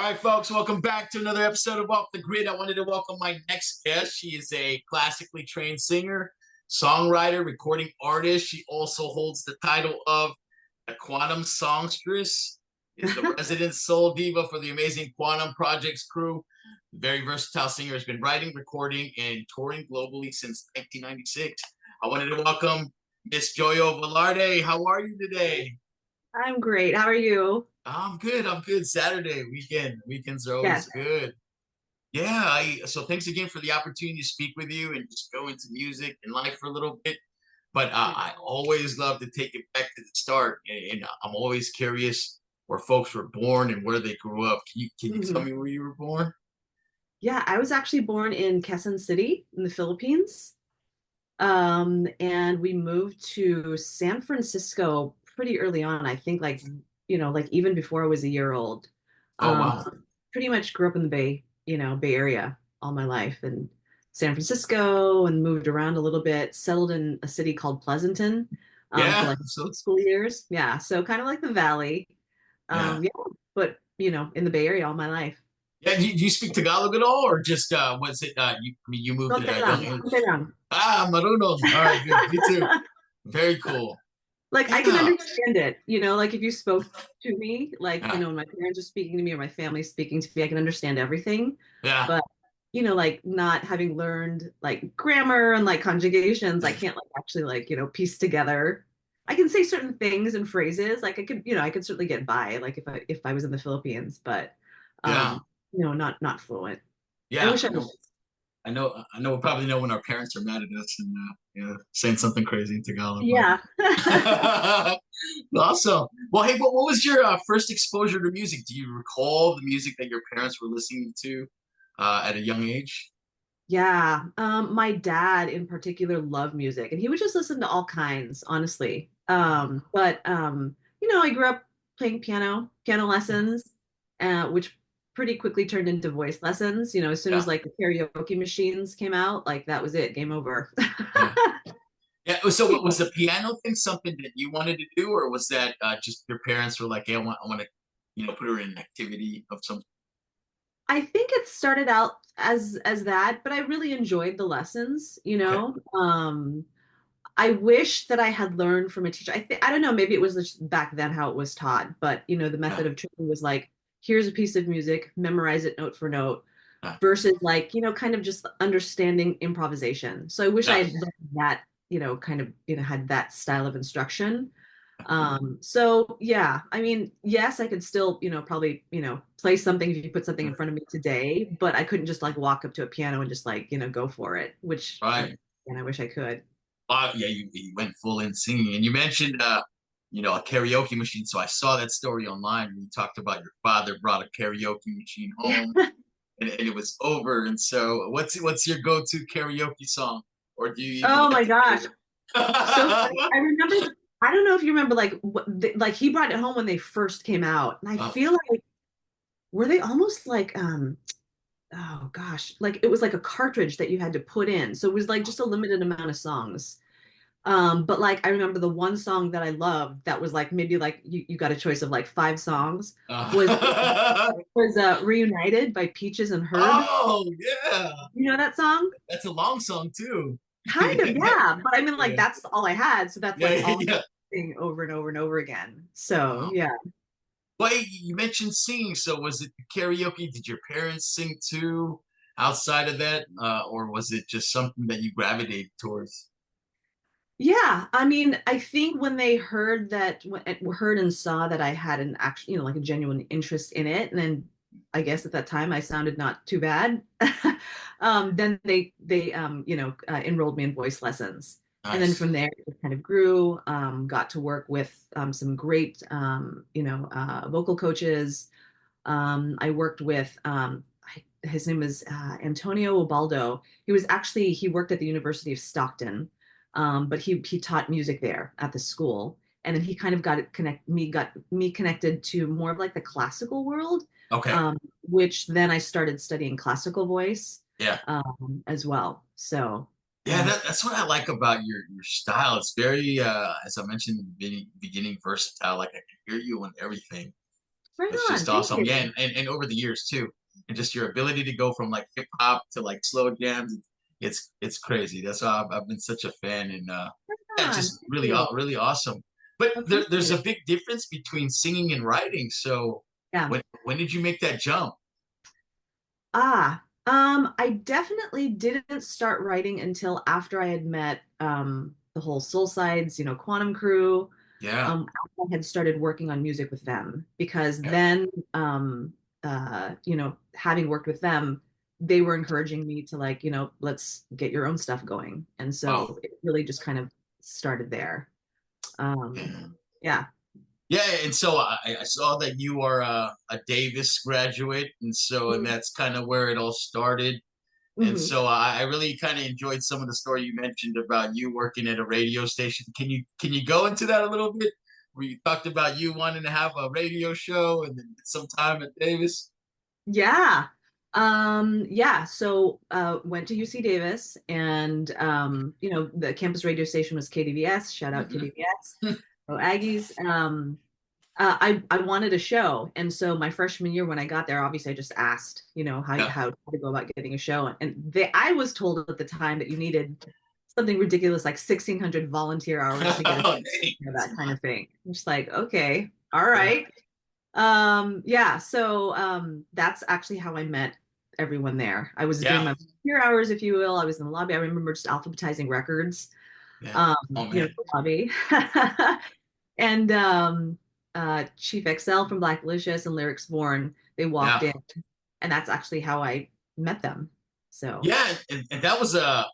right, folks, welcome back to another episode of Off the Grid. I wanted to welcome my next guest. She is a classically trained singer, songwriter, recording artist. She also holds the title of a Quannum Songstress, is the resident soul diva for the amazing Quannum Projects crew. The very versatile singer has been writing, recording, and touring globally since 1996. I wanted to welcome Miss Joyo Velarde. How are you today? I'm great. How are you? I'm good. I'm good. Saturday weekend. Weekends are Yes. always good. Yeah. So thanks again for the opportunity to speak with you and just go into music and life for a little bit. But I always love to take it back to the start, and I'm always curious where folks were born and where they grew up. Can you tell Mhm. me where you were born? Yeah, I was actually born in Quezon City in the Philippines. And we moved to San Francisco pretty early on. I think like even before I was a year old. Oh Um, wow. Pretty much grew up in the Bay Area all my life and San Francisco and moved around a little bit, settled in a city called Pleasanton, for Yeah. like So school years. Yeah, so kind of like the Valley. yeah. Yeah, but in the Bay Area all my life. Yeah. Do you speak Tagalog at all, or just was it? You moved Konti at a lang, young konti age. lang. Ah, marunong. All right, good. Me too. Very cool. Like I can Yeah. understand it, like if you spoke to me, like, Yeah. when my parents are speaking to me or my family speaking to me, I can understand everything. Yeah. But, like not having learned like grammar and like conjugations, I can't like actually like, piece together. I can say certain things and phrases. Like I could certainly get by, like if I was in the Philippines, but Yeah. not fluent. I Yeah. wish I was. I know. We probably know when our parents are mad at us and saying something crazy in Tagalog. Yeah. But awesome. Well, hey, what was your first exposure to music? Do you recall the music that your parents were listening to at a young age? Yeah, my dad in particular loved music, and he would just listen to all kinds, honestly. I grew up playing piano lessons, which pretty quickly turned into voice lessons. As soon Yeah, as like the karaoke machines came out, like that was it, game over. yeah, yeah. So, what was the piano thing something that you wanted to do, or was that just your parents were like, "Yeah, I want to, put her in an activity of some." I think it started out as that, but I really enjoyed the lessons. Okay. I wish that I had learned from a teacher. I don't know, maybe it was just back then how it was taught, but the Yeah, method of training was like, here's a piece of music, memorize it note for note, yeah, versus like, kind of just understanding improvisation. So I wish I yeah. had learned that, kind of, had that style of instruction. So yeah, I mean, yes, I could still, probably, play something if you put something in front of me today, but I couldn't just like walk up to a piano and just like, go for it, which Right. and I wish I could. Yeah, you went full in singing, and you mentioned a karaoke machine. So I saw that story online, and you talked about your father brought a karaoke machine home, and it was over. And so, what's your go-to karaoke song, or do you even Oh like my to gosh. karaoke? So funny. I remember, I don't know if you remember like like he brought it home when they first came out. And I Oh, feel like were they almost like oh gosh, like it was like a cartridge that you had to put in. So it was like just a limited amount of songs. But like I remember the one song that I loved that was like maybe like you got a choice of like five songs was Reunited by Peaches and Herb. oh yeah, You know that song? that's a long song too. Kind of, yeah. But I mean, like, Yeah, that's all I had. So that's like yeah, all yeah. thing over and over and over again. So Wow. yeah. Well, hey, you mentioned singing. So was it karaoke? Did your parents sing too outside of that? Or was it just something that you gravitated towards? Yeah. I mean, I think when they heard heard and saw that I had an actual, like a genuine interest in it, and then I guess at that time I sounded not too bad. Then they enrolled me in voice lessons. And then Nice. from there, it kind of grew, got to work with some great, vocal coaches. I worked with his name is Antonio Ubaldo. He worked at the University of Stockton, but he taught music there at the school, and then he kind of got me connected to more of like the classical world, Okay. which then I started studying classical voice Yeah. as well. So Yeah, yeah. that's what I like about your style. It's very as I mentioned in the beginning, versatile. Like I can hear you on everything. Right That's on. just Thank awesome. Yeah, you. and over the years too, and just your ability to go from like hip hop to like slow jams, it's crazy. That's why I've been such a fan, and Right yeah, on. just Thank really you. really awesome. But I appreciate there's a it. big difference between singing and writing. So Yeah. when did you make that jump? I definitely didn't start writing until after I had met the whole Soul Sides, Quantum crew. Yeah, I had started working on music with them because yeah. then, having worked with them, they were encouraging me to like, let's get your own stuff going. And Wow. so it really just kind of started there. Um, Yeah. yeah. Yeah, and so I saw that you are a Davis graduate, and so and that's kind of where it all started. And Mm-hmm. so I really kind of enjoyed some of the story you mentioned about you working at a radio station. Can you go into that a little bit? Where you talked about you wanting to have a radio show and then some time at Davis? Yeah. Yeah. So went to UC Davis and the campus radio station was KDVS. Shout out Hmm. KDVS. Oh, Aggies. I wanted a show. And so my freshman year when I got there, obviously I just asked, Yeah. how to go about getting a show. And I was told at the time that you needed something ridiculous like 1,600 volunteer hours to get a Oh, show, dang. that kind of thing. I'm just like, okay, all Yeah. right. Yeah, so that's actually how I met everyone there. I was doing Yeah. my volunteer hours, if you will. I was in the lobby. I remember just alphabetizing records, Yeah. Oh in man. the lobby. And Chief XL from Black Delicious and Lyrics Born, they walked Yeah. in, and that's actually how I met them. So Yeah, and that was a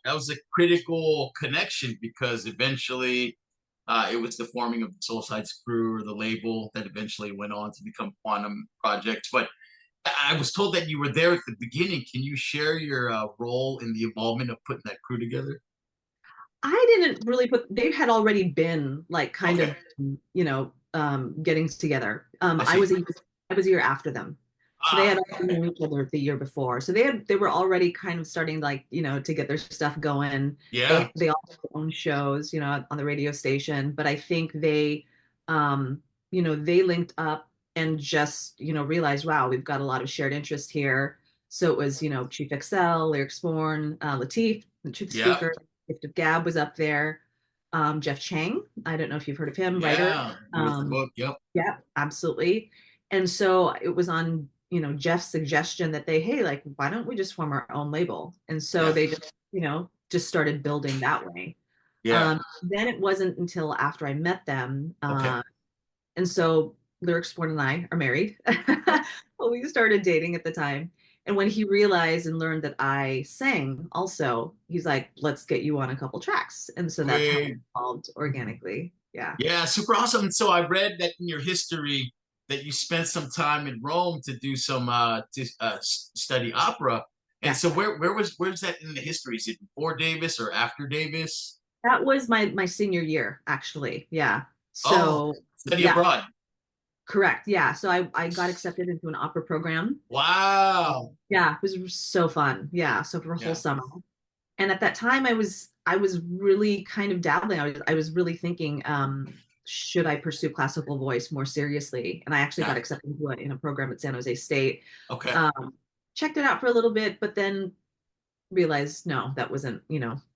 critical connection because eventually it was the forming of the Soul Sides crew or the label that eventually went on to become Quannum Projects. But I was told that you were there at the beginning. Can you share your role in the involvement of putting that crew together? I didn't really they had already been like kind Okay, of, getting together. I see. I was a year after them. So they had Ah, already known each other the year before. So they were already kind of starting like, to get their stuff going. yeah, They all had their own shows, on the radio station. But I think they linked up and just, realized, wow, we've got a lot of shared interest here. So it was, Chief Excel, Lyric Sporn, Latif, the truth yeah, speaker, Gift of Gab was up there. Jeff Chang, I don't know if you've heard of him, writer. yeah. He wrote the book. Yep. Yeah, absolutely. And so it was on, Jeff's suggestion that hey, like, why don't we just form our own label? And so Yeah. they just started building that way. Yeah. Then it wasn't until after I met them, Okay. and so Lyric Sport and I are married. Well, we started dating at the time. And when he realized and learned that I sang also, he's like, let's get you on a couple tracks. And so that's how it Sweet. evolved organically. Yeah. Yeah, super awesome. And so I read that in your history that you spent some time in Rome to do some study opera. And so Yes. where's that in the history? Is it before Davis or after Davis? That was my senior year, actually. Yeah. Oh, So study yeah, abroad. correct. Yeah. So I got accepted into an opera program. Wow. Yeah, it was so fun. Yeah. So for a whole Yeah. summer. And at that time I was really kind of dabbling. I was really thinking, should I pursue classical voice more seriously? And I actually got Yeah. accepted into in a program at San Jose State. Okay. Um, checked it out for a little bit, but then realized no, that wasn't,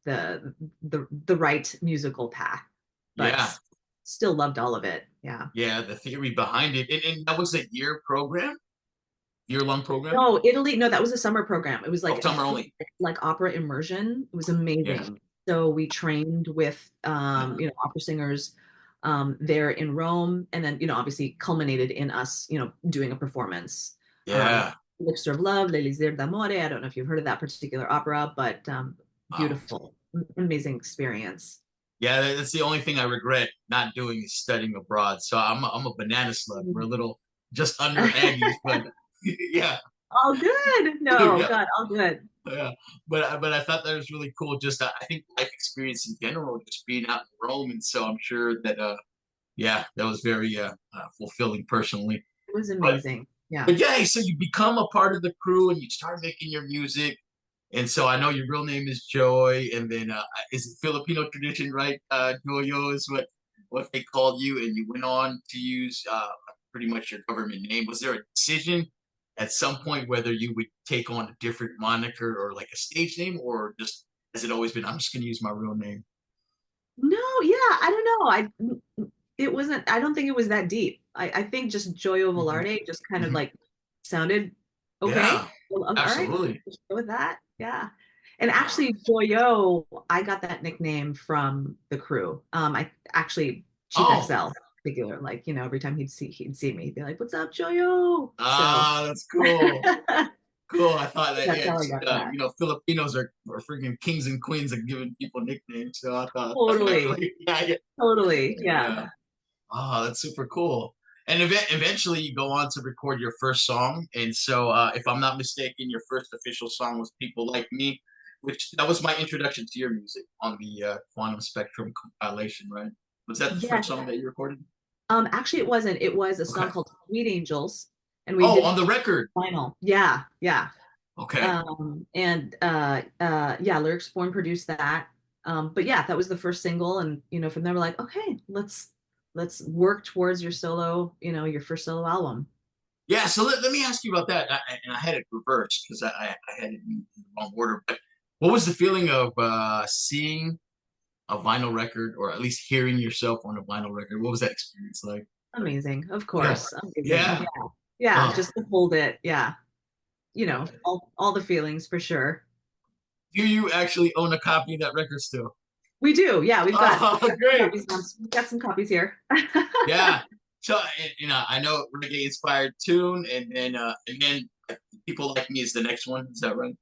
the right musical path. But Yeah. still loved all of it. Yeah. Yeah. The theory behind it. And that was a year program, year-long program? No, Italy. No, that was a summer program. It was Oh, like a summer full, only. like opera immersion. It was Yeah. amazing. So we trained with, Yeah. opera singers, there in Rome, and then, obviously culminated in us, doing a performance. Um, Yeah. Elixir of Love, L'Elisir d'Amore. I don't know if you've heard of that particular opera, but Wow. beautiful, amazing experience. Yeah, that's the only thing I regret not doing is studying abroad. So I'm a banana slug. We're a little just under Aggies, but yeah, All good. No, yeah, God, all good. yeah. But I thought that was really cool. Just I think life experience in general, just being out in Rome, and so I'm sure that yeah, that was very fulfilling personally. It was But amazing. Yeah. but yeah, so you become a part of the crew and you start making your music. And so I know your real name is Joy, and then is it Filipino tradition, right? Joyo is what they called you, and you went on to use pretty much your government name. Was there a decision at some point whether you would take on a different moniker or like a stage name, or just has it always been I'm just going to use my real name? No, yeah, I don't know. It wasn't, I don't think it was that deep. I think just Joyo Mhm. Velarde just kind of Mhm. like sounded okay. Yeah, Well, all right, absolutely. let's go with that. Yeah. And Ah, actually, Joyo, I got that nickname from the crew. I actually Chief oh, XL in particular, like, every time he'd see me, he'd be like, "What's up, Joyo?" So that's cool. that's Cool. I thought that, yeah, how I just, got that. Filipinos are freaking kings and queens of giving people nicknames. So I thought, Totally, yeah, yeah, totally. Yeah. yeah. Oh, that's super cool. And eventually you go on to record your first song. And so, if I'm not mistaken, your first official song was People Like Me, which that was my introduction to your music on the Quantum Spectrum compilation, right? Was that the Yes. first song that you recorded? Actually, it wasn't. It was a song Okay. called Sweet Angels, and we Oh, did on the record. vinyl. Yeah, yeah. Okay. And yeah, Lyrics Born produced that. But yeah, that was the first single, and from there we're like, okay, let's work towards your solo, your first solo album. Yeah, so let me ask you about that. And I had it reversed because I had it in the wrong order. But what was the feeling of seeing a vinyl record, or at least hearing yourself on a vinyl record? What was that experience like? Amazing, of Yeah. course, amazing. Yeah. Yeah, yeah, Uh, just to hold it. Yeah, all the feelings for sure. do you actually own a copy of that record still? We do. Yeah, we've got Oh, great. copies. We've got some copies here. Yeah. So, I know reggae inspired tune, and then People Like Me is the next one. Is that right?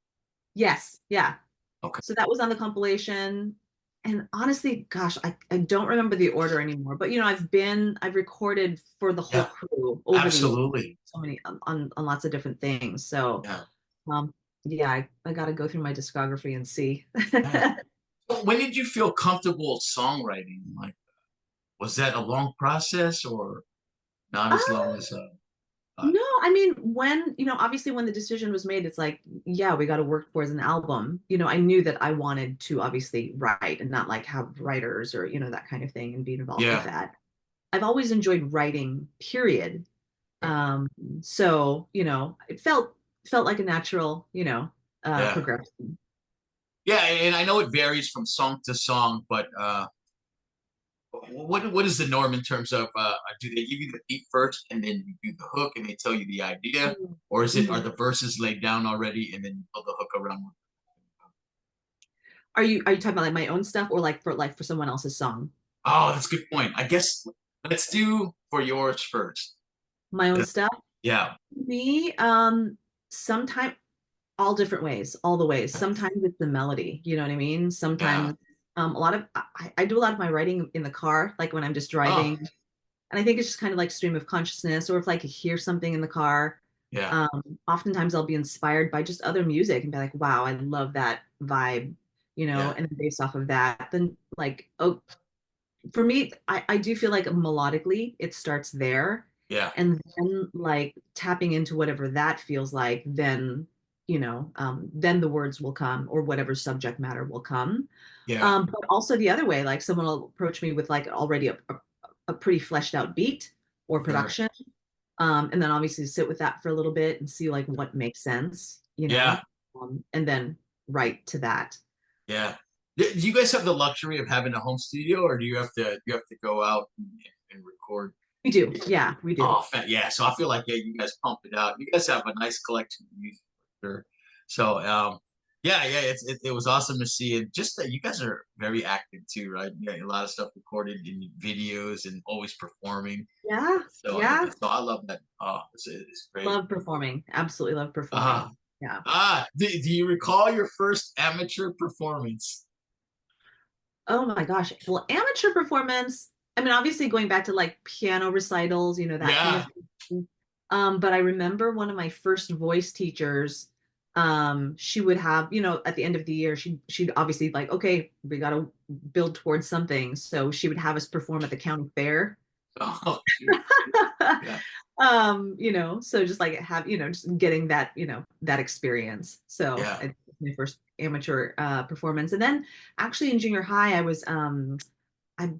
Yes, yeah. Okay. So that was on the compilation. And honestly, gosh, I don't remember the order anymore. But I've recorded for the whole Yeah. crew over the years, Absolutely. so many on lots of different things. So Yeah. um yeah, I gotta go through my discography and see. Yeah. So when did you feel comfortable songwriting? Like, was that a long process or not as long as No, I mean, obviously when the decision was made, it's like, yeah, we got to work towards an album. I knew that I wanted to obviously write and not like have writers or, that kind of thing and be involved with yeah. that. I've always enjoyed writing, period. Okay. Um, so, it felt like a natural, Yeah. progression. Yeah, and I know it varies from song to song, but what is the norm in terms of do they give you the beat first and then you do the hook and they tell you the idea, or is it are Mhm. the verses laid down already and then you build the hook around? Are you talking about like my own stuff or like for someone else's song? Oh, that's a good point. I guess let's do for yours first. My own stuff? Yeah. Me, sometimes all different ways, all the ways. Sometimes it's the melody, you know what I mean? Yeah. Sometimes a lot of I do a lot of my writing in the car, like when I'm just Oh, driving. And I think it's just kind of like stream of consciousness, or if like I hear something in the car. yeah. Um, Oftentimes I'll be inspired by just other music and be like, wow, I love that vibe, Yeah. and then based off of that, then like, oh, for me, I do feel like melodically it starts there. Yeah. And then like tapping into whatever that feels like, then the words will come or whatever subject matter will come. Yeah. But also the other way, like someone will approach me with like already a pretty fleshed out beat or Sure. production. And then obviously sit with that for a little bit and see like what makes sense, Yeah. and then write to that. Yeah. Do you guys have the luxury of having a home studio, or do you have to go out and record? We do. Yeah, we do. Oh, yeah. So I feel like, yeah, you guys pump it out. You guys have a nice collection of music for sure. So yeah, yeah, it was awesome to see, and just that you guys are very active too, right? You got a lot of stuff recorded in videos and always performing. Yeah, yeah. So I love that. Oh, it's great. Love performing. Absolutely love Uh, performing. Yeah. do you recall your first amateur performance? Oh my gosh. Well, amateur performance, I mean, obviously going back to like piano recitals, that kind of Yeah. thing. But I remember one of my first voice teachers, she would have, at the end of the year, she'd obviously like, okay, we gotta build towards something. So she would have us perform at the county fair. Oh, shoot. Yeah. So just like just getting that, that experience. So Yeah. it's my first amateur performance. And then actually in junior high, I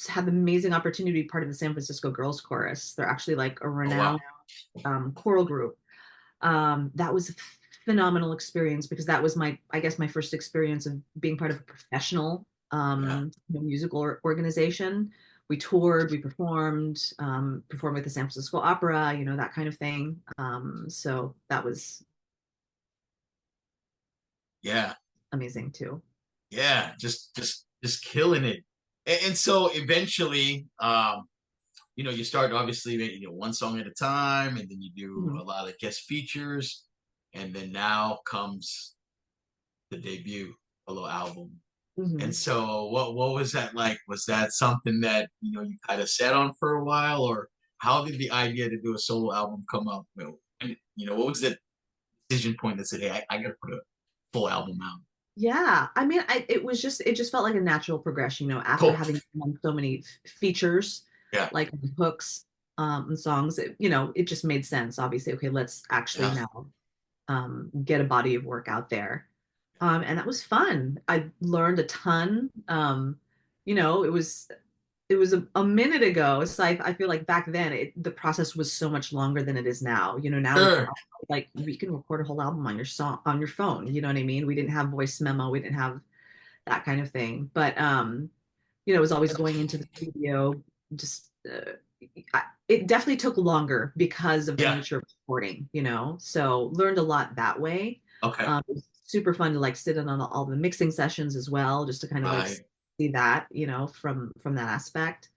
had the amazing opportunity to be part of the San Francisco Girls Chorus. They're actually like a Oh wow. renowned choral group. That was a phenomenal experience because that was my, I guess, my first experience of being part of a professional Yeah. musical organization. We toured, we performed with the San Francisco Opera, that kind of thing. So that was Yeah. amazing too. Yeah. Just killing it. And so eventually, you start obviously one song at a time, and then you do Mhm. a lot of guest features, and then now comes the debut solo album. And Mhm. so what was that like? Was that something that you kind of sat on for a while, or how did the idea to do a solo album come up? What was the decision point that said, "Hey, I got to put a full album out"? Yeah, I mean, it just felt like a natural progression, after Cool. having done so many features, Yeah. like hooks, and songs, it just made sense. Obviously, okay, let's actually Yeah. now get a body of work out there. And that was fun. I learned a ton. It was a minute ago. So I feel like back then the process was so much longer than it is now. Now we can Sure. record a whole album on your song on your phone. You know what I mean? We didn't have voice memo. We didn't have that kind of thing. But it was always going into the studio. Just it definitely took longer because of the Yeah. nature of recording. So learned a lot that way. Okay. It was super fun to like sit in on all the mixing sessions as well, just to kind of like Right. see that, from that aspect.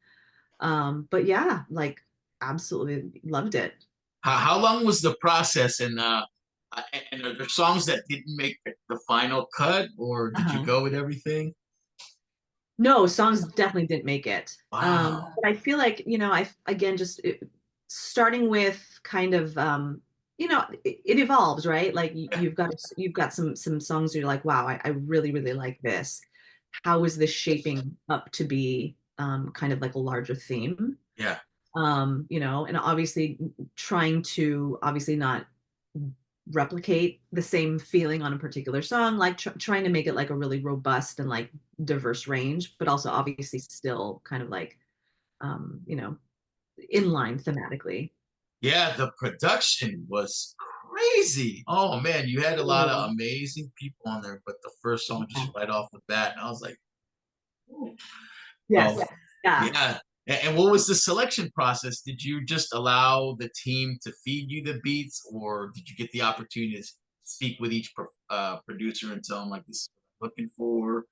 But yeah, like absolutely loved it. How long was the process? And are there songs that didn't make the final cut, or did you Uh-huh. go with everything? No, songs definitely didn't make it. Wow. But I feel like, I again just starting with kind of it evolves, right? Like Yeah. you've got some songs you're like, wow, I really, really like this. How is this shaping up to be kind of like a larger theme? Yeah. And obviously trying to obviously not replicate the same feeling on a particular song, like trying to make it like a really robust and like diverse range, but also obviously still kind of like in line thematically. Yeah, the production was crazy. Oh man, you had a lot of Ooh. amazing people on there, but the first song just Yeah. right off the bat, and I was like, "Ooh." Yes. Oh Yeah. yeah. And what was the selection process? Did you just allow the team to feed you the beats, or did you get the opportunity to speak with each producer and tell them like this is what I'm looking for,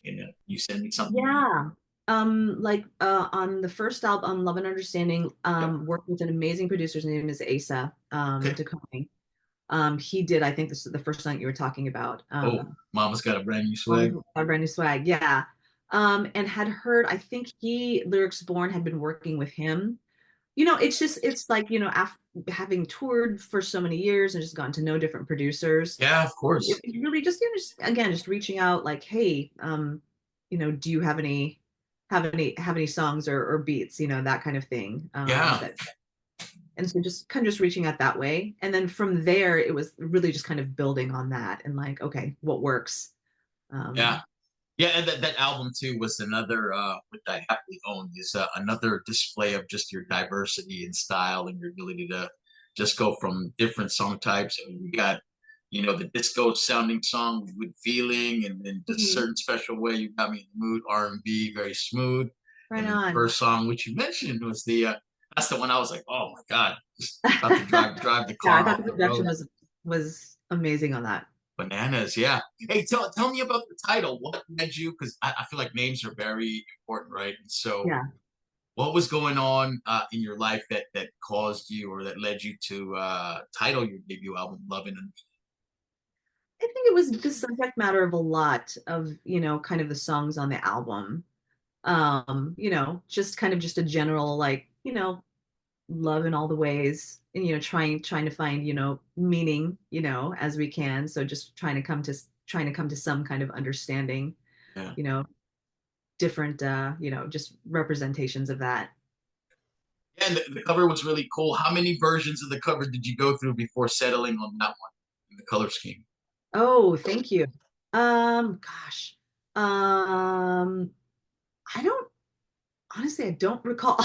and you send me something? Yeah. Like on the first album, on Love and Understanding, Yep. worked with an amazing producer. His name is Asa Okay. Decone. He did, I think this is the first song you were talking about. Oh, Mama's got a brand new Mama's swag. Got a Brand New Swag, yeah. And had heard, I think Lyrics Born had been working with him. It's like, having toured for so many years and just gotten to know different producers. Yeah, of It course. was really just, again, just reaching out like, hey, do you have any songs or beats, that kind of thing. Yeah. And so just kind of just reaching out that way. And then from there, it was really just kind of building on that and like, okay, what works? Yeah. Um, Yeah, and that album too was another with I happily owned is another display of just your diversity in style and your ability to just go from different song types. I mean, we got the disco sounding song with feeling, and then just a mhm. certain special way you got me in the mood, R&B, very smooth. Right And then the on. first song which you mentioned was the that's the one I was like, oh my god, just about to drive the Yeah, I car thought off the the production road. was amazing on that. Bananas, yeah. Hey, tell me about the title. What led you? Because I feel like names are very important, right? And so, Yeah. what was going on in your life that caused you or that led you to title your debut album "Loving"? And I think it was the subject matter of a lot of, kind of the songs on the album. Just kind of just a general like, love in all the ways and trying to find, meaning, as we can. So just trying to come to some kind of understanding, yeah, you know, different just representations of that. yeah. And the cover was really cool. How many versions of the cover did you go through before settling on that one? The color scheme. Oh, thank you. Gosh. Um, I don't. Honestly, I don't recall.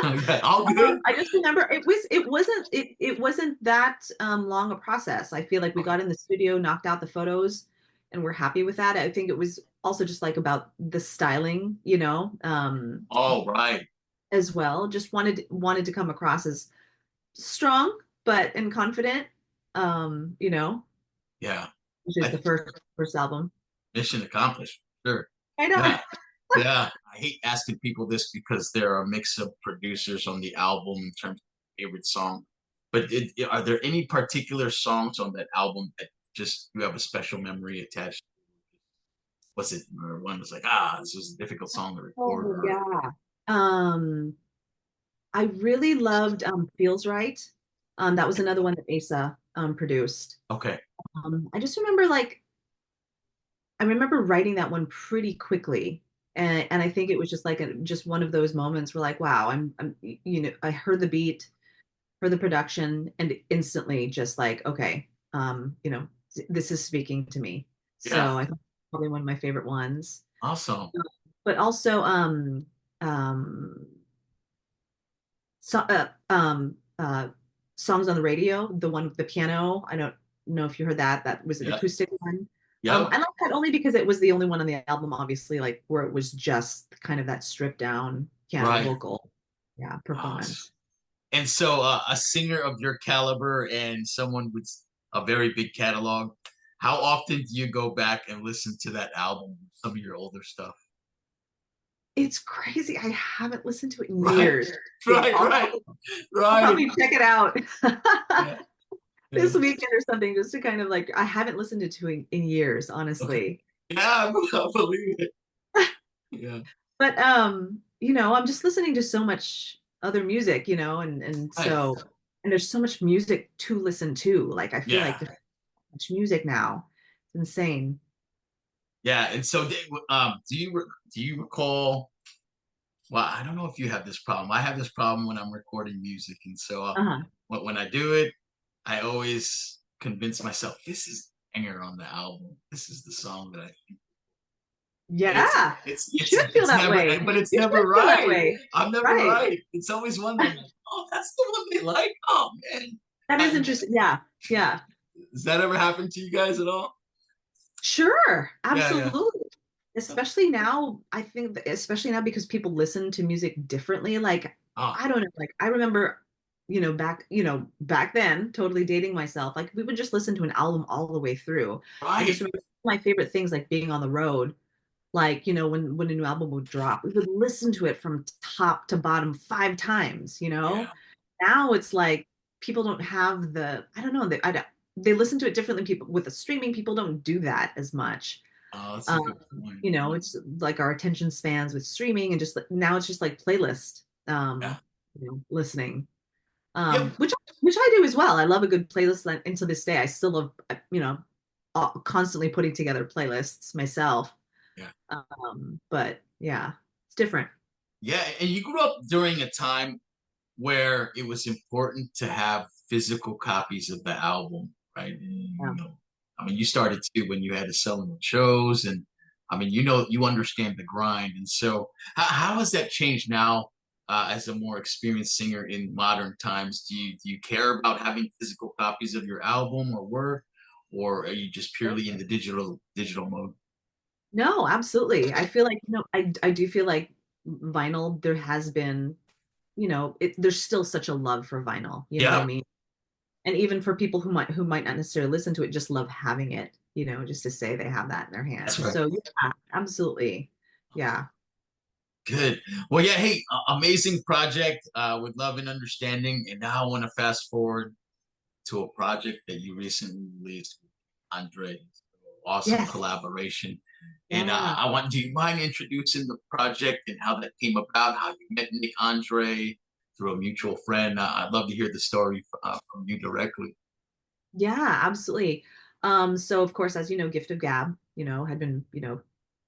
Okay, all good. I just remember it wasn't that long a process. I feel like we Okay. got in the studio, knocked out the photos, and we're happy with that. I think it was also just like about the styling, All right. as well. Just wanted to come across as strong but and confident, Yeah. which is I the first album. mission accomplished. Sure. I know. Yeah. Yeah. I hate asking people this because there are a mix of producers on the album in terms of favorite song. But are there any particular songs on that album that just you have a special memory attached? Was it or one was like, this was a difficult song to record Oh or yeah. Um, I really loved Feels Right. That was another one that Asa produced. okay. I just remember like I remember writing that one pretty quickly. And I think it was just like just one of those moments where like, wow, I heard the beat, heard the production, and instantly just like, okay, this is speaking to me. Yeah. So I think probably one of my favorite ones. Awesome. But also um so, songs on the radio, the one with the piano. I don't know if you heard that. That was an Yep. acoustic one. Yep. I like that only because it was the only one on the album, obviously, like where it was just kind of that stripped down piano Right. vocal, yeah, Awesome. performance. And so a singer of your caliber and someone with a very big catalog, how often do you go back and listen to that album, some of your older stuff? It's crazy. I haven't listened to it in Right, years. right, I'll right, probably, I'll right. probably check it out Yeah, yeah. this weekend or something, just to kind of like I haven't listened to it in years, Okay. honestly. Yeah, I believe it. Yeah. But I'm just listening to so much other music, and Right. so and there's so much music to listen to. Like I feel like Yeah. there's so much music now. It's insane. Yeah. And so, do you recall? Well, I don't know if you have this problem. I have this problem when I'm recording music, and so Uh-huh. when I do it, I always convince myself this is the banger on the album. This is the song that I think. And Yeah. You should feel it's that never, way. but it's You never should feel that right. way. I'm never Right. right. It's always one that I'm like, oh, that's the one they like. Oh man. That is And interesting. Yeah. Yeah. does that ever happen to you guys at all? Sure. Yeah, Absolutely. yeah. Especially now, I think especially now because people listen to music differently. Like, Oh, I don't know, like I remember, back then, totally dating myself, like we would just listen to an album all the way through. I just right. remember my favorite things like being on the road, like, when a new album would drop, we would listen to it from top to bottom 5 times. Yeah. Now it's like people don't have I don't know, they listen to it differently. People with the streaming, people don't do that as much. Oh, that's a Um, good point. it's like our attention spans with streaming and just now it's just like playlist, Yeah. listening, Yep. which I do as well. I love a good playlist. And to this day, I still love, constantly putting together playlists myself. Yeah. But yeah, it's different. Yeah. And you grew up during a time where it was important to have physical copies of the album, right? Yeah. I mean, you started too when you had to sell them at shows, and I mean, you understand the grind. And so, how has that changed now as a more experienced singer in modern times? Do you care about having physical copies of your album or work, or are you just purely in the digital mode? No, absolutely. I feel like, I do feel like vinyl, there has been, there's still such a love for vinyl, you know what I Yeah, mean? And even for people who might not necessarily listen to it, just love having it, just to say they have that in their that's hands. right. So yeah, absolutely. Yeah. Good. Well, yeah. Hey, amazing project. With love and understanding. And now I want to fast forward to a project that you recently released with Andre. Awesome Yes. collaboration. And Yeah. I want, do you mind introducing the project and how that came about, how you met Nick Andre through a mutual friend? I'd love to hear the story from you directly. Yeah, absolutely. So of course, as you know, Gift of Gab, had been,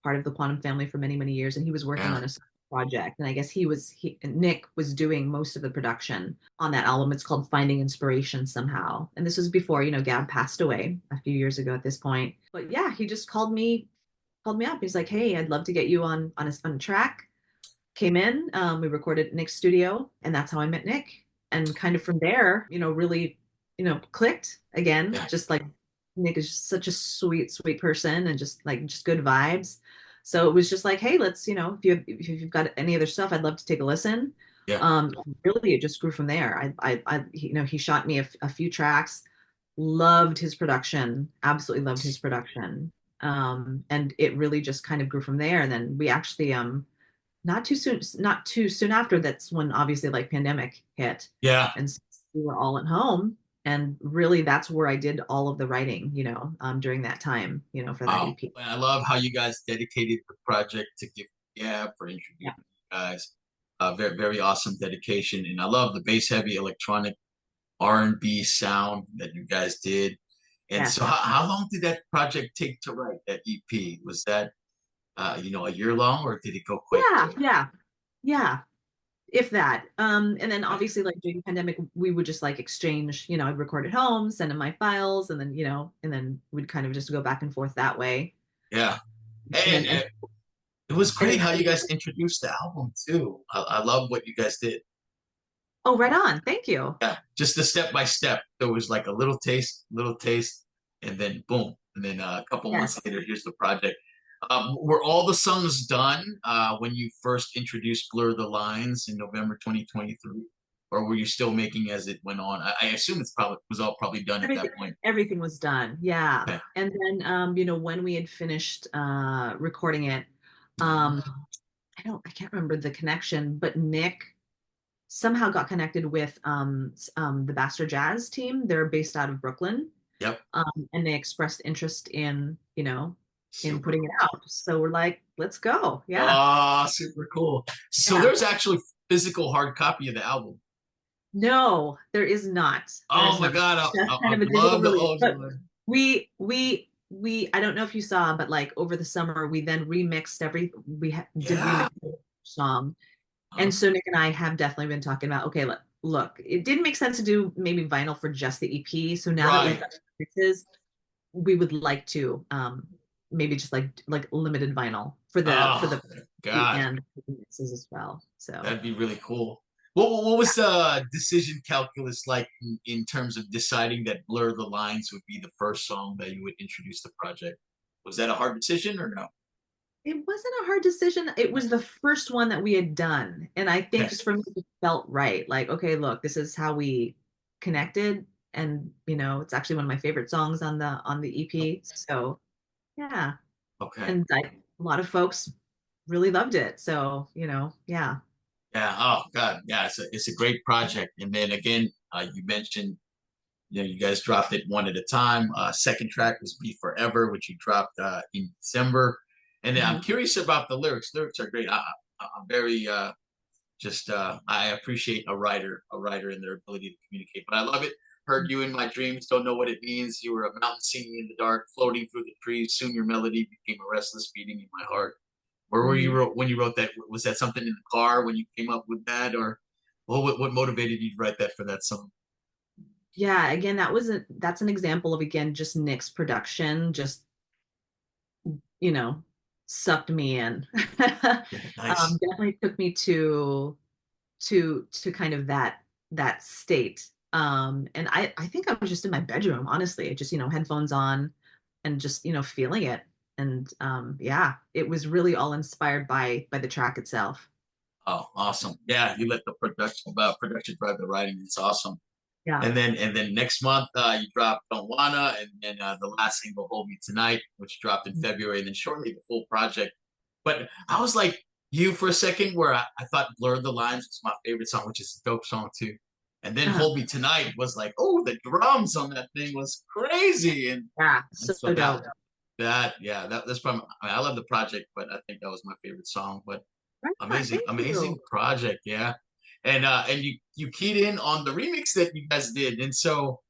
part of the Quantum family for many, many years, and he was working Yeah. on a project. And I guess Nick was doing most of the production on that album. It's called Finding Inspiration somehow. And this was before, Gab passed away a few years ago at this point. But yeah, he just called me up. He's like, "Hey, I'd love to get you on a track." came in, we recorded at Nick's studio, and that's how I met Nick. And kind of from there, really, clicked again. Yeah, Just like Nick is just such a sweet, sweet person, and just good vibes. So it was just like, hey, let's, if you've got any other stuff, I'd love to take a listen. yeah. Really, it just grew from there. He shot me a few tracks. Loved his production. Absolutely loved his production. And it really just kind of grew from there. And then we actually, not too soon after, that's when obviously like pandemic hit, Yeah. and so we were all at home, and really that's where I did all of the writing, during that time, for that Wow. EP. And I love how you guys dedicated the project to give yeah for introducing Yeah. you guys. Very very awesome dedication, and I love the bass heavy electronic R&B sound that you guys did. And so, Yes. how long did that project take to write that EP? Was that a year long, or did it go quick? Yeah, yeah, yeah, if that. And then obviously like during the pandemic we would just like exchange, I'd record at home, send him my files, and then we'd kind of just go back and forth that way. Yeah, And and, then and, it was and great then how you guys introduced the album too. I love what you guys did. oh, right on. Thank you. Yeah, just the step by step. There was like a little taste, and then boom, and then a couple months Yes. later, here's the project. Were all the songs done when you first introduced Blur the Lines in November 2023, or were you still making as it went on? I assume it's probably was all probably done at that Everything point. everything was done. Yeah. Okay. And then when we had finished recording it, Mhm. um I can't remember the connection, but Nick somehow got connected with the Bastard Jazz team. They're based out of Brooklyn. Yep. And they expressed interest in Super putting it cool. out. So we're like, let's go. Yeah. Ah, super cool. So Yeah. there's actually physical hard copy of the album. No, there is not. There Oh is my not. God, Just kind of I'd a digital love to release. hold But you. we I don't know if you saw, but like over the summer we then remixed did remix Yeah. the song. And Huh? so Nick and I have definitely been talking about, okay, look, it didn't make sense to do maybe vinyl for just the EP. So now that we've Right. got mixes, we would like to maybe just like limited vinyl for the Oh EP God, and the mixes as well. So that'd be really cool. What yeah. was the decision calculus like in terms of deciding that Blur the Lines would be the first song that you would introduce the project? Was that a hard decision or no? It wasn't a hard decision. It was the first one that we had done. And I think Okay. just for me, it felt right. Like, okay, look, this is how we connected. And, it's actually one of my favorite songs on the EP. So yeah. Okay. And a lot of folks really loved it. So, yeah. Yeah. Oh God. Yeah. It's a great project. And then again, you mentioned you guys dropped it one at a time. Second track was "Be Forever," which you dropped in December. And then I'm Mhm. curious about the lyrics. Lyrics are great. I'm very just I appreciate a writer and their ability to communicate. But I love it. Heard you in my dreams, don't know what it means. You were a mountain singing in the dark, floating through the trees. Soon your melody became a restless beating in my heart. Where were you Mhm. when you wrote that? Was that something in the car when you came up with that, or what motivated you to write that for that song? Yeah, again, that's an example of again just Nick's production, just you know, sucked me in. Yeah, nice. Definitely took me to kind of that state. And I think I was just in my bedroom, honestly. Just, headphones on and just, feeling it. And yeah, it was really all inspired by the track itself. Oh, awesome. Yeah, you let the production drive the writing. It's awesome. Yeah. And then next month you dropped Don't Wanna and the last single Hold Me Tonight, which dropped in February, and then shortly the full project. But I was like you for a second where I thought Blur the Lines was my favorite song, which is a dope song too. And then Uh-huh. Hold Me Tonight was like, oh, the drums on that thing was crazy. Yeah, And so so that dope. that yeah, that's probably I love the project, but I think that was my favorite song. But Right on. amazing, Thank amazing you. project, yeah. And you keyed in on the remix that you guys did. And so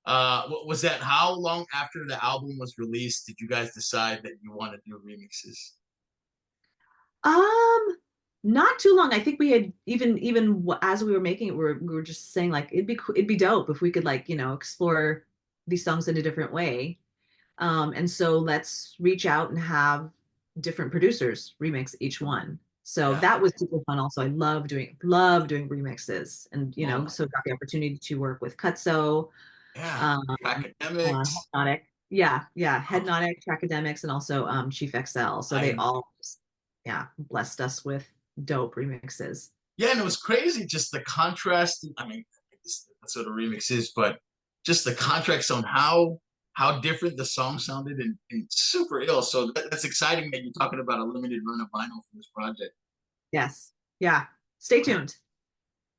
was that how long after the album was released did you guys decide that you want to do remixes? Um, Not too long. I think we had as we were making it, we were just saying like it'd be dope if we could like explore these songs in a different way. And so let's reach out and have different producers remix each one. So Yeah. that was super fun. Also, I love doing remixes, and Oh, so got the opportunity to work with Cutso, yeah. um, Academics. Hypnotic, yeah, Headnotic, Academics, and also Chief XL. So they I all, yeah, blessed us with dope remixes. Yeah, and it was crazy just the contrast. I mean, that's what a remix is, but just the contrast on how different the song sounded and super ill. So that's exciting that you're talking about a limited run of vinyl for this project. Yes, yeah. Stay tuned.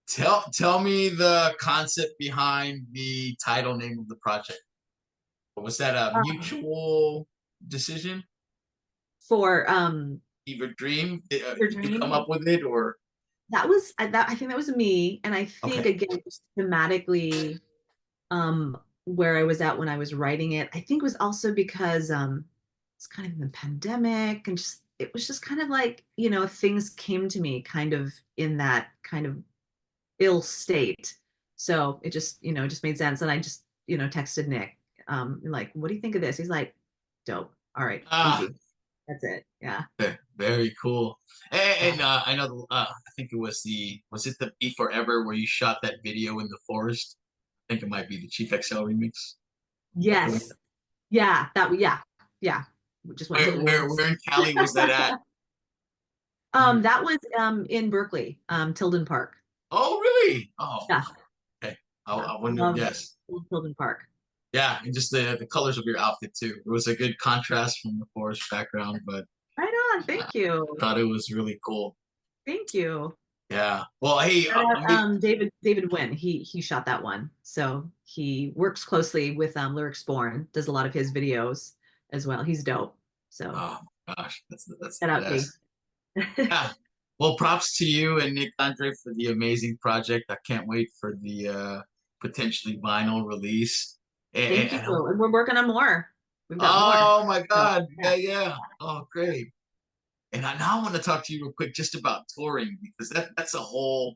Tell me the concept behind the title name of the project. Was that a Um, mutual decision? for Fever Dream? your Did you come dream, up with it or I think that was me, and I think okay? again just thematically, where I was at when I was writing it. I think was also because it's kind of in the pandemic, and just it was just kind of like, things came to me kind of in that kind of ill state. So it just made sense. And I just, texted Nick, like, what do you think of this? He's like, dope. All right, Ah, easy. That's it. Yeah. very cool. And Yeah. I know I think it was was it the Be Forever where you shot that video in the forest? I think it might be the Chief XL remix. That the one? Yes. Yeah. Yeah. We just went into the woods. Where in Cali was that at? You That was in Berkeley, Tilden Park. Oh really? Oh Yeah. wow. Okay. Yeah. I wouldn't have Love guessed. Tilden Park. Yeah, and just the colors of your outfit too. It was a good contrast from the forest background, but Right on. I Thank you. thought it was really cool. Thank you. Yeah. Well, hey, Shout let out, me David Wynn. He shot that one. So he works closely with Lyrics Born, does a lot of his videos as well. He's dope. So oh my gosh, that's shout the out D. best. Yeah. Well, props to you and Nick Andre for the amazing project. I can't wait for the potentially vinyl release. Thank you. And And we're working on more. We've got more. oh my So God. yeah. Yeah, yeah. Oh, great. And I now want to talk to you real quick just about touring because that's a whole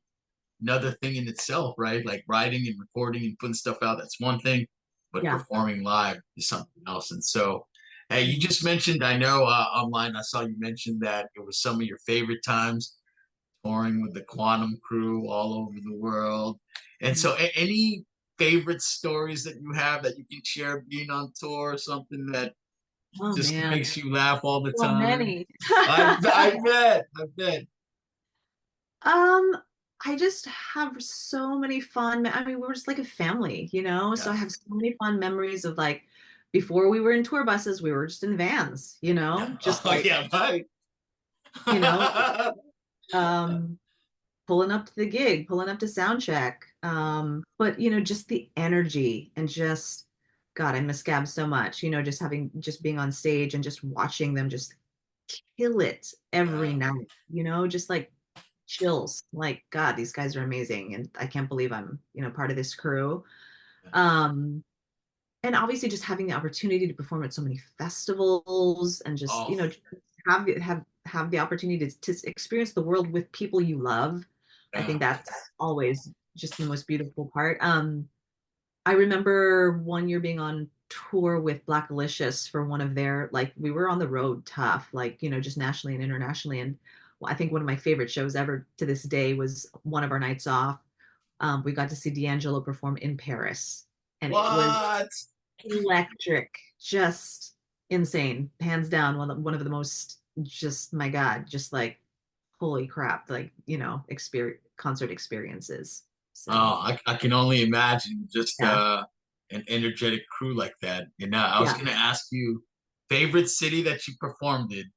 another thing in itself, right? Like writing and recording and putting stuff out, that's one thing, but Yeah. performing live is something else. And so, hey, you Mhm. just mentioned, I know online, I saw you mentioned that it was some of your favorite times touring with the Quannum crew all over the world. And so, any favorite stories that you have that you can share being on tour, or something that Oh just man. makes you laugh all the So time? many. I bet. Um, I just have so many I mean, we're just like a family, So I Yeah, have so many fond memories of like before we were in tour buses, we were just in vans, yeah. just Oh, like, yeah, right. you know, um, pulling up to the gig, pulling up to sound check. But just the energy and just God, I miss Gab so much, just being on stage and just watching them just kill it every Yeah. night, just like chills. Like, God, these guys are amazing. And I can't believe I'm, part of this crew. Um, and obviously just having the opportunity to perform at so many festivals and just, Oh, have the opportunity to experience the world with people you love. I yeah. think that's always just the most beautiful part. I remember one year being on tour with Black Alicious for one of their, like, we were on the road tough, like, just nationally and internationally. And I think one of my favorite shows ever to this day was one of our nights off. We got to see D'Angelo perform in Paris, and it was What? electric, just insane, hands down. One of the most, just my God, just like, holy crap, like, concert experiences. Oh, So, I can only imagine just yeah. an energetic crew like that. And I was Yeah. going to ask you, favorite city that you performed in?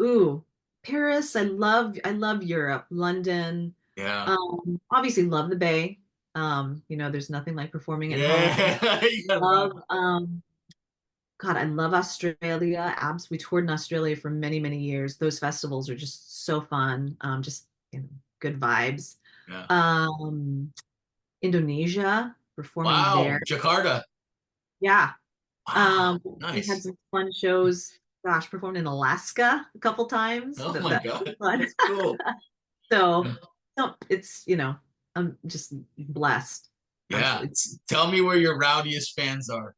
Ooh, Paris. I love Europe, London. Yeah. Obviously love the Bay. There's nothing like performing at home. Yeah. You gotta love Love, God, I love Australia. We toured in Australia for many, many years. Those festivals are just so fun. Just, good vibes. it. Yeah. Um, Indonesia, performing Wow. there. Jakarta. Yeah. Wow. We've had Nice. some fun shows. Gosh, performed in Alaska a couple times. Oh my That was God. fun. That's cool. So, no, it's, I'm just blessed. Yeah. It's Tell me where your rowdiest fans are.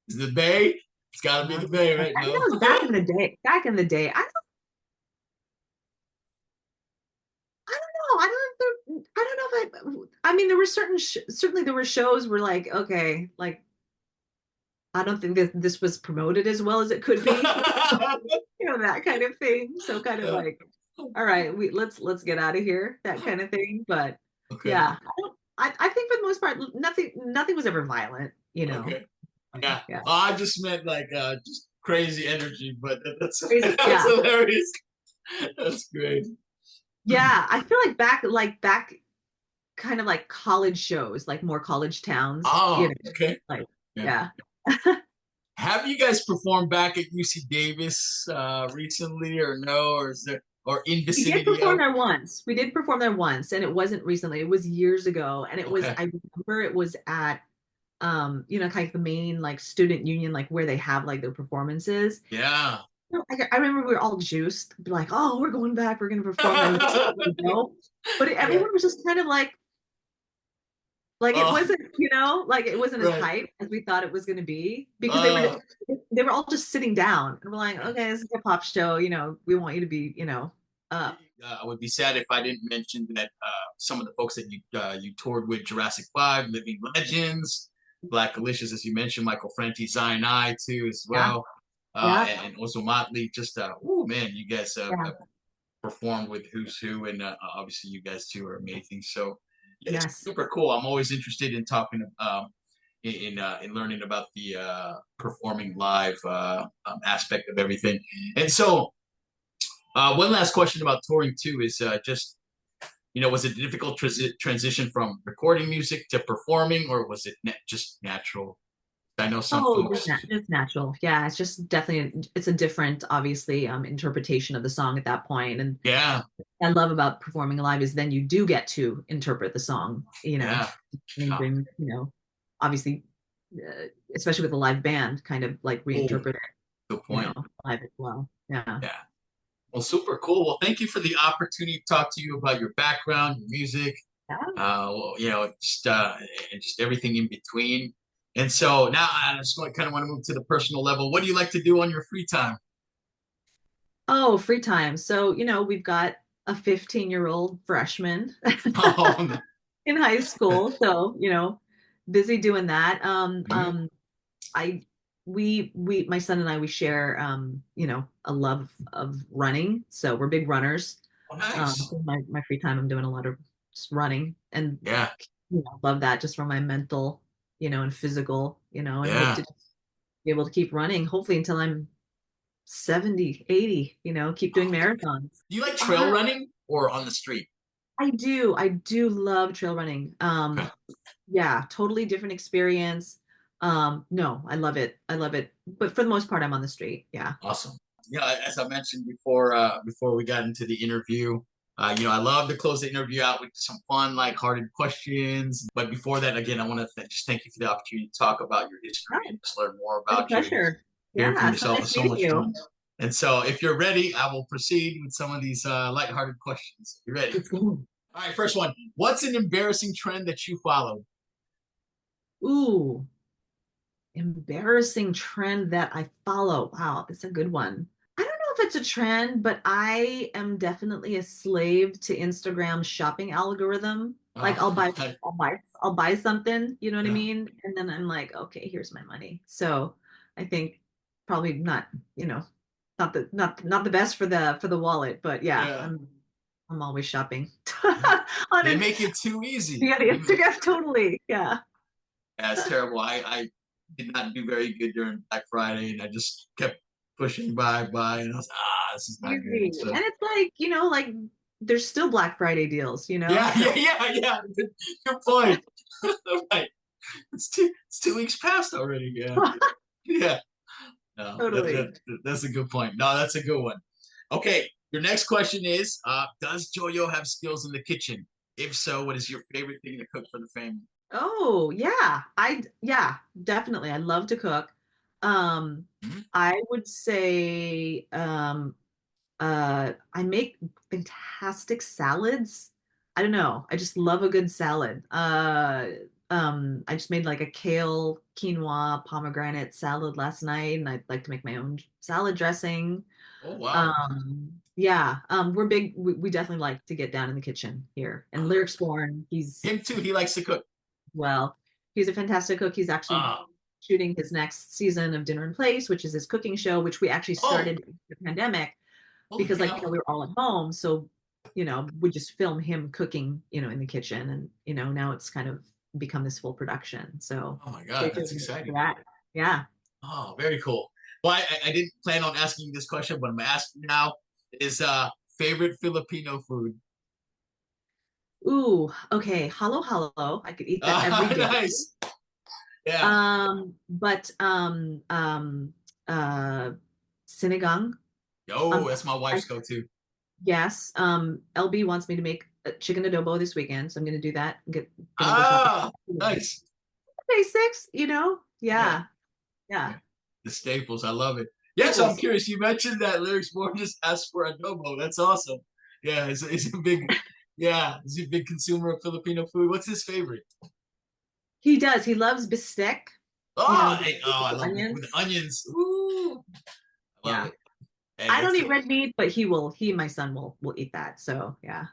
Is it the Bay? It's got to be the Bay, right? I think No. that was back in the day. Back in the day, I don't. I mean, there were certainly there were shows where like, okay, like I don't think that this was promoted as well as it could be, that kind of thing. So kind of Yeah. like, all right, let's get out of here, that kind of thing. But Okay. yeah, I think for the most part, nothing was ever violent, you know. Okay. Yeah. Yeah, Oh, I just meant like just crazy energy, but that's crazy. that's Yeah, hilarious. That's great. yeah. I feel like back kind of like college shows, like more college towns, Oh, okay. like Yeah. yeah. Have you guys performed back at UC Davis recently, or no, or is there, or in We did vicinity perform of? there once. We did perform there once, and it wasn't recently. It was years ago, and Okay. I remember it was at kind of the main like student union, like where they have like their performances. Yeah. I remember we were all juiced, like, oh, we're going back, we're gonna perform there. We just didn't know. But Yeah. everyone was just kind of like it Oh, wasn't, like it wasn't as right. hype as we thought it was gonna be because Uh, they were all just sitting down and we're like, yeah. okay, this is a pop show, we want you to be, up. I would be sad if I didn't mention that some of the folks that you toured with, Jurassic 5, Living Legends, Black Alicious, as you mentioned, Michael Franti, Zion I too as Yeah, well, yeah, and also Motley. Just oh man, you guys yeah, have performed with Who's Who, and obviously you guys too are amazing. So yeah, it's yes. super cool. I'm always interested in talking in learning about the performing live aspect of everything. And so one last question about touring too is just was it a difficult transition from recording music to performing, or was it just natural? I know some Oh, just folks. just natural. Yeah, it's just definitely it's a different, obviously, interpretation of the song at that point. And Yeah, I love about performing live is then you do get to interpret the song, yeah, and oh, bring, obviously, especially with a live band, kind of like cool. reinterpret it, Good point. live as well. Yeah. Yeah. Well, super cool. Well, thank you for the opportunity to talk to you about your background, your music, Yeah. well, and just everything in between. And so now I just kind of want to move to the personal level. What do you like to do on your free time? Oh, free time. So, we've got a 15-year-old freshman Oh, in high school. So, busy doing that. mhm. I my son and I, we share a love of running. So we're big runners. Oh, nice. So my free time I'm doing a lot of just running and Yeah, love that just for my mental, and physical, and hope yeah. to be able to keep running hopefully until I'm 70, 80, keep doing marathons. Do you like trail Uh, running or on the street? I do love trail running. Okay, Yeah, totally different experience. No, I love it. I love it. But for the most part, I'm on the street. Yeah. awesome. Yeah, as I mentioned before we got into the interview, I love to close the interview out with some fun, lighthearted questions. But before that, again, I want to just thank you for the opportunity to talk about your history Oh, and just learn more been a about you. pleasure. Hearing from Yeah, so yourself nice is so meeting much you. fun. And so, if you're ready, I will proceed with some of these lighthearted questions. You ready? Let's go. All right, first one. What's an embarrassing trend that you followed? Ooh, embarrassing trend that I follow. Wow, that's a good one. I don't know if it's a trend, but I am definitely a slave to Instagram's shopping algorithm. Like I'll buy something, you know what I yeah, mean? And then I'm like, okay, here's my money. So I think probably not, not the best for the wallet, but yeah, yeah. I'm always shopping on They it. make it too easy. Yeah, the Instagram totally. Yeah. Yeah, it's terrible. I did not do very good during Black Friday, and I just kept pushing by, and I was this is not good. Easy. So And it's like, like there's still Black Friday deals, yeah, so yeah. Good point. Right. It's 2 weeks past already. Yeah, yeah. No, totally. that's a good point. No, that's a good one. Okay, your next question is: does Joyo have skills in the kitchen? If so, what is your favorite thing to cook for the family? Oh, yeah. Yeah, definitely. I love to cook. Um, Mhm. I would say I make fantastic salads. I don't know. I just love a good salad. I just made like a kale, quinoa, pomegranate salad last night, and I'd like to make my own salad dressing. Oh wow. Yeah, we're big. We definitely like to get down in the kitchen here. And Ah, Lyric Born, he's him too. He likes to cook. well, he's a fantastic cook. He's actually Ah. shooting his next season of Dinner in Place, which is his cooking show, which we actually Oh, started in the pandemic holy because, like, cow. we were all at home, so we just film him cooking, in the kitchen, and now it's kind of become this full production. So Oh my stay God, that's tuned for exciting. that. Yeah. Oh, very cool. Well, I didn't plan on asking you this question, but I'm asking now. Is favorite Filipino food? Ooh, okay. Halo halo. I could eat that every day. Nice. Yeah. But uh sinigang. Yo, Um that's my I wife's go-to. Yes. LB wants me to make a chicken adobo this weekend, so I'm gonna do that. Gonna go shopping. Ah, nice. Basics, Yeah. Yeah, yeah. Yeah. The staples. I love it. Yeah, so I'm Staples. curious. You mentioned that Lyrics More just asked for adobo. That's awesome. Yeah, he's a big, yeah, he's a big consumer of Filipino food. What's his favorite? He does. He loves bistec, Oh, the I with love it with the onions. onions. Ooh, I love Yeah. it. Hey, I don't it's eat red meat, but he and my son will eat that. So yeah.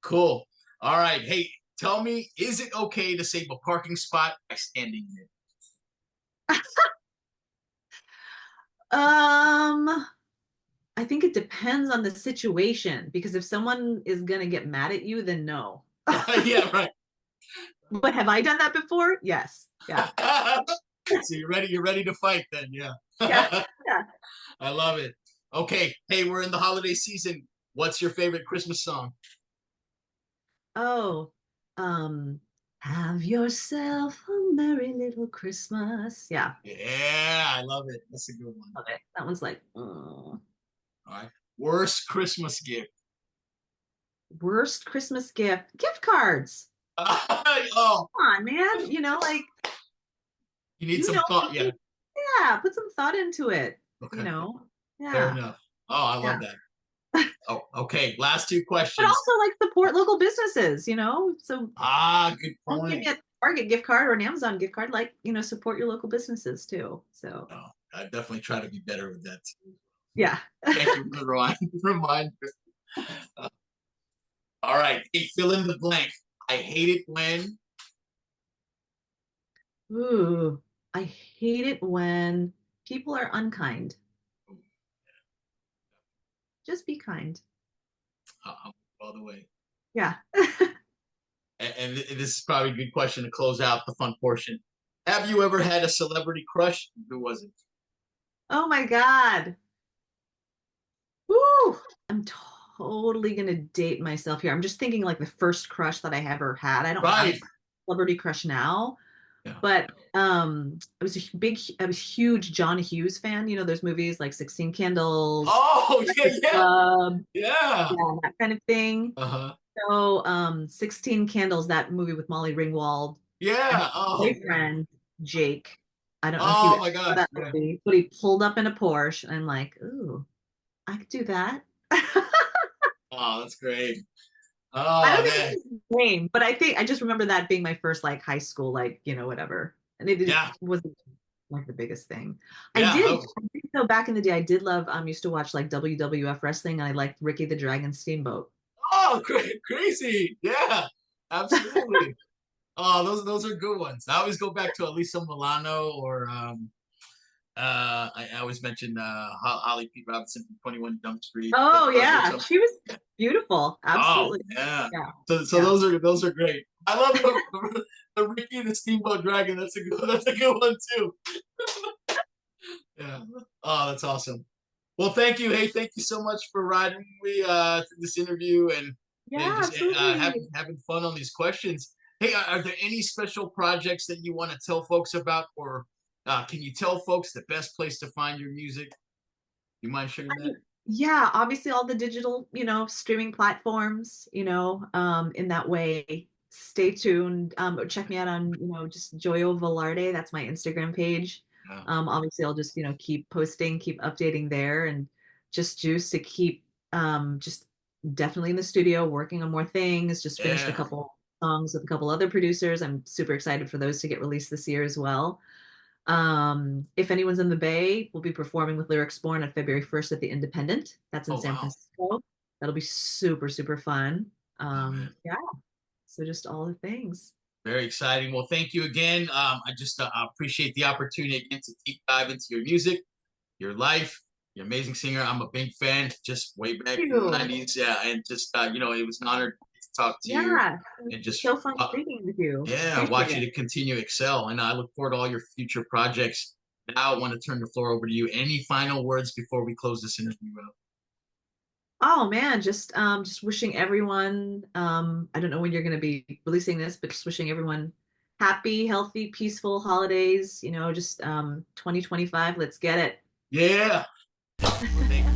cool. All right. Hey, tell me, is it okay to save a parking spot by standing in it? Um, I think it depends on the situation because if someone is gonna get mad at you, then no. Yeah, right. But have I done that before? Yes. Yeah. So you're ready. You're ready to fight then. Yeah. Yeah. Yeah. I love it. Okay. Hey, we're in the holiday season. What's your favorite Christmas song? Oh, um, have yourself a merry little Christmas. Yeah, Yeah, I love it. That's a good one. love it. That one's like, oh. All right. Worst Christmas gift. Worst Christmas gift. Gift cards. Oh, Come on, man. you need You some know thought. Yeah. me. Yeah, put some thought into it. You Okay. know. Fair Yeah. enough. Oh, I Yeah. love that. Oh, okay. Last two But questions. also like support local businesses. So Ah, good don't give point. me a Target gift card or an Amazon gift card. Like, support your local businesses too. So Oh, I definitely try to be better with that too. yeah. Thank you for the reminder. Uh, all right. Hey, fill in the blank. I hate it when. Ooh, I hate it when people are unkind. Just be kind. All the way. Yeah. And this is probably a good question to close out the fun portion. Have you ever had a celebrity crush? Who was it? Oh my God. Woo! I'm totally gonna date myself here. I'm just thinking like the first crush that I ever had. I don't have a Right. celebrity crush now, Yeah. but I was a huge John Hughes fan. Those movies like 16 Candles, Oh, yeah, Breakfast yeah. Club, Yeah. yeah, that kind of thing. Uh-huh. So, 16 Candles, that movie with Molly Ringwald and Yeah. her Oh, man. boyfriend, Jake. I don't know if you Oh ever my saw gosh. that Yeah. movie, but he pulled up in a Porsche, and I'm like, ooh, I could do that. Oh, that's great. I Oh don't think man. it's his name, but I just remember that being my first like high school, like, whatever. And it Yeah. wasn't like the biggest thing. Yeah. I did know back in the day, I did love used to watch like WWF wrestling, and I liked Ricky the Dragon Steamboat. Oh, crazy. Yeah. Absolutely. Oh, those are good ones. I always go back to Elisa Milano or I always mention Holly P. Robinson from 21 Jump Street. Oh Those are yeah, some. she was beautiful. Oh Absolutely. yeah. Yeah. So Yeah. those are great. I love the Ricky and the Steamboat Dragon. That's a good one too. Yeah. Oh, that's awesome. Well, thank you. Hey, thank you so much for riding me through this interview and Yeah, just absolutely. having fun on these questions. Hey, are there any special projects that you want to tell folks about, or can you tell folks the best place to find your music? You mind sharing that? Yeah, obviously all the digital, streaming platforms, in that way. Stay tuned. Check me out on, just Joyo Velarde. That's my Instagram page. Yeah. Obviously I'll just, keep posting, keep updating there, and just juice to keep just definitely in the studio working on more things. Just finished a Yeah. couple songs with a couple other producers. I'm super excited for those to get released this year as well. If anyone's in the Bay, we'll be performing with Lyrics Born on February 1st at the Independent. That's in Oh San wow. Francisco. That'll be super, super fun. Oh man. Yeah, so just all the things. Very exciting. Well, thank you again. I just appreciate the opportunity again to deep dive into your music, your life. You're an amazing singer. I'm a big fan, just way back Thank in the you. '90s. Yeah, and just it was an honor to talk to you Yeah, and it's just so fun speaking with you. yeah, Appreciate watch you it. to continue to excel. And I look forward to all your future projects. Now I want to turn the floor over to you. Any final words before we close this interview out? Oh man, just wishing everyone I don't know when you're going to be releasing this, but just wishing everyone happy, healthy, peaceful holidays, just 2025, let's get it. Yeah. Well, thank you.